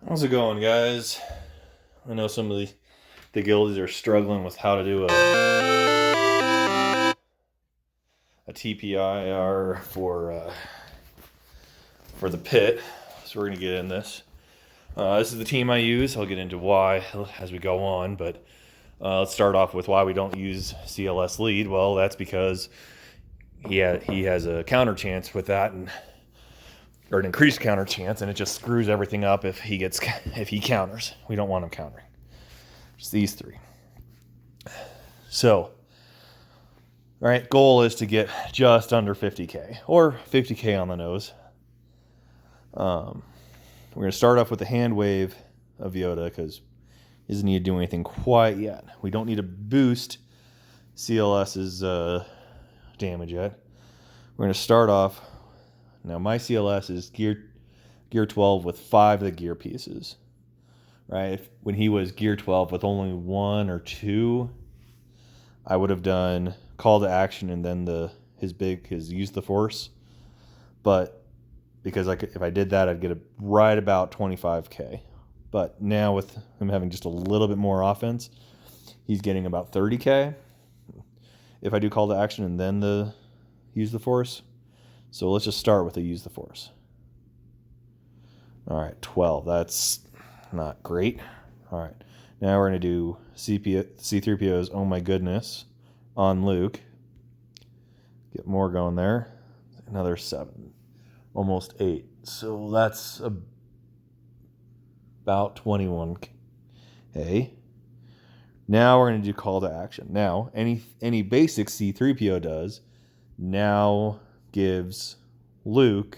How's it going, guys? I know some of the guildies are struggling with how to do a TPIR for the pit, so we're gonna get in this. This is the team I use. I'll get into why as we go on, but let's start off with why we don't use CLS lead. Well, that's because he has a counter chance with that, or an increased counter chance, and it just screws everything up if he counters. We don't want him countering. Just these three. So, all right, goal is to get just under 50K or 50K on the nose. We're going to start off with the hand wave of Yoda because he doesn't need to do anything quite yet. We don't need to boost CLS's damage yet. We're going to start off. Now, my CLS is gear 12 with 5 of the gear pieces. Right? When he was gear 12 with only 1 or 2, I would have done call to action and then his use the force. But because if I did that, I'd get right about 25K. But now with him having just a little bit more offense, he's getting about 30K. If I do call to action and then use the force. So let's just start with the use the force. All right, 12. That's not great. All right, now we're going to do C3PO's Oh My Goodness on Luke. Get more going there. Another 7. Almost 8. So that's about 21K. Now we're going to do call to action. Now, any basic C3PO does now gives Luke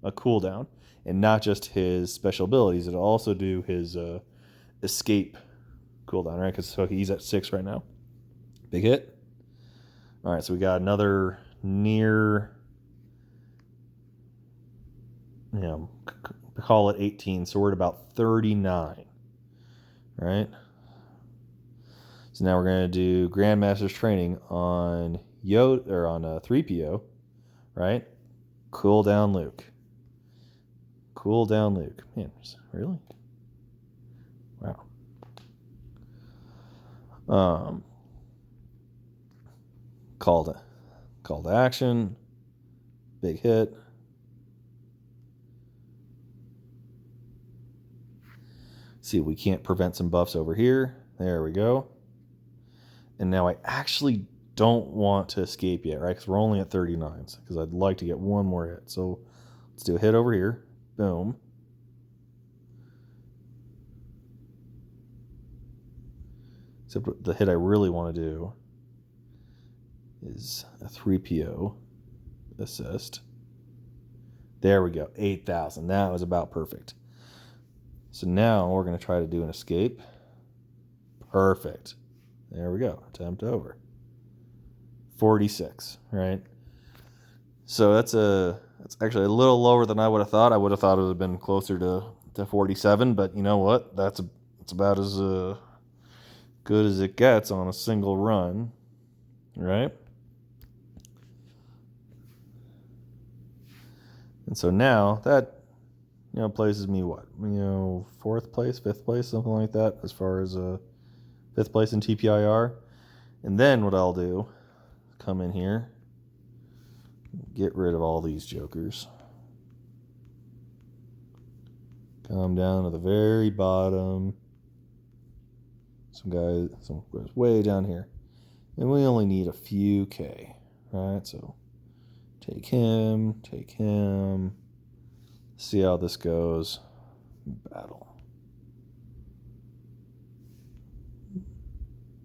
a cooldown. And not just his special abilities, it'll also do his escape cooldown, right? Because he's at 6 right now. Big hit. All right, so we got another near, call it 18. So we're at about 39, right? So now we're gonna do Grandmaster's training on Yoda or on 3PO, right? Cool down Luke. Cool down Luke. Man, really? Wow. Call to action. Big hit. See if we can't prevent some buffs over here. There we go. And now I actually don't want to escape yet, right? Because we're only at 39s. Because I'd like to get one more hit. So let's do a hit over here. Boom. Except the hit I really want to do is a 3PO assist. There we go. 8,000. That was about perfect. So now we're going to try to do an escape. Perfect. There we go. Attempt over. 46, right? So that's actually a little lower than I would have thought. I would have thought it would have been closer to 47, but you know what? It's about as good as it gets on a single run, right? And so now that places me what? 4th place, 5th place, something like that, as far as 5th place in TPIR. And then what I'll do, come in here, get rid of all these jokers. Come down to the very bottom. Some guys way down here. And we only need a few K, right? So take him. See how this goes. Battle.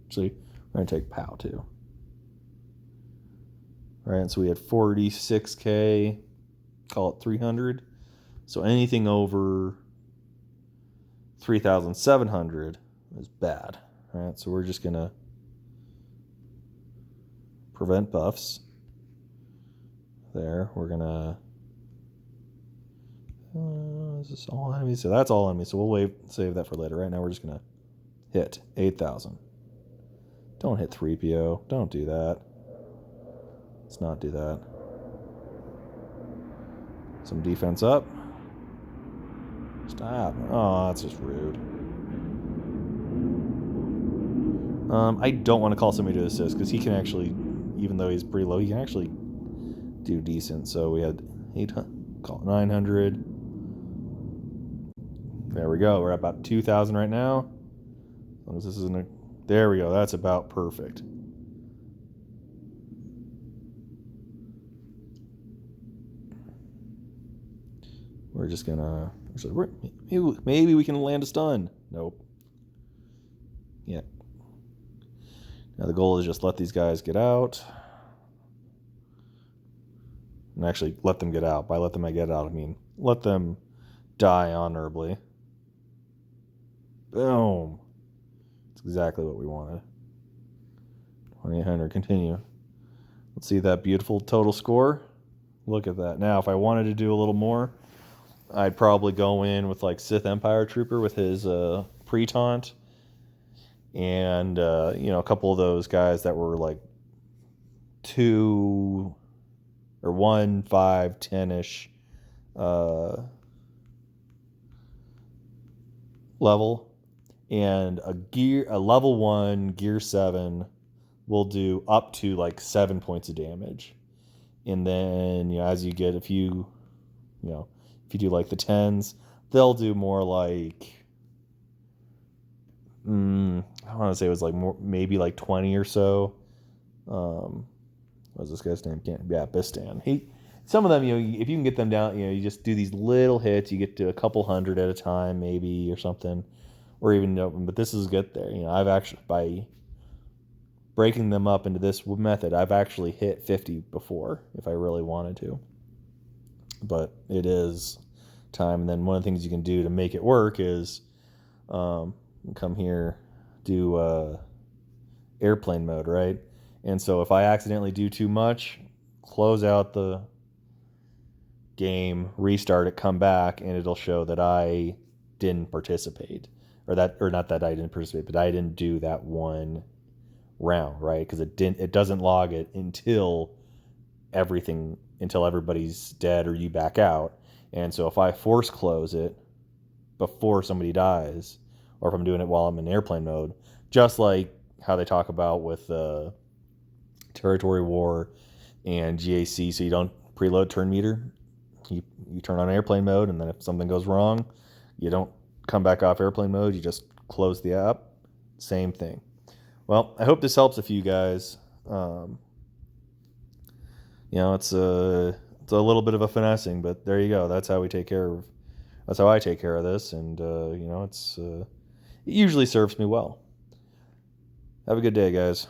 See, we're going to take POW too. Right, so we had 46K, call it 300. So anything over 3,700 is bad. Right, so we're just going to prevent buffs. There, we're going to... is this all enemies? So that's all enemies. So we'll save that for later. Right now we're just going to hit 8,000. Don't hit 3PO. Don't do that. Let's not do that. Some defense up. Stop. Oh, that's just rude. I don't want to call somebody to assist because he can actually, even though he's pretty low, he can actually do decent. So we had 800, call it 900. There we go. We're at about 2,000 right now. As long as this isn't a, there we go. That's about perfect. We're just gonna. Maybe we can land a stun. Nope. Yeah. Now the goal is just let these guys get out. And actually let them get out. By let them get out, I mean let them die honorably. Boom. That's exactly what we wanted. 2,800. Continue. Let's see that beautiful total score. Look at that. Now, if I wanted to do a little more, I'd probably go in with like Sith Empire Trooper with his pre-taunt. And, a couple of those guys that were like 2 or 1, 5, 10-ish level. And a level 1 gear 7 will do up to like 7 points of damage. And then, as you get if you do like the 10s, they'll do more like I want to say it was like more, maybe like 20 or so. What was this guy's name? Bistan. Some of them, if you can get them down, you just do these little hits. You get to a couple hundred at a time, maybe, or something, or even. But this is good there. I've actually, by breaking them up into this method, I've actually hit 50 before if I really wanted to. But it is time. And then one of the things you can do to make it work is come here, do airplane mode, right? And so if I accidentally do too much, close out the game, restart it, come back, and it'll show that I didn't participate, or not that I didn't participate, but I didn't do that one round, right? Because it doesn't log it until everybody's dead or you back out. And so if I force close it before somebody dies, or if I'm doing it while I'm in airplane mode, just like how they talk about with Territory War and GAC, so you don't preload turn meter. You turn on airplane mode, and then if something goes wrong, you don't come back off airplane mode. You just close the app. Same thing. Well, I hope this helps a few guys. It's a little bit of a finessing, but there you go. That's how I take care of this, and it usually serves me well. Have a good day, guys.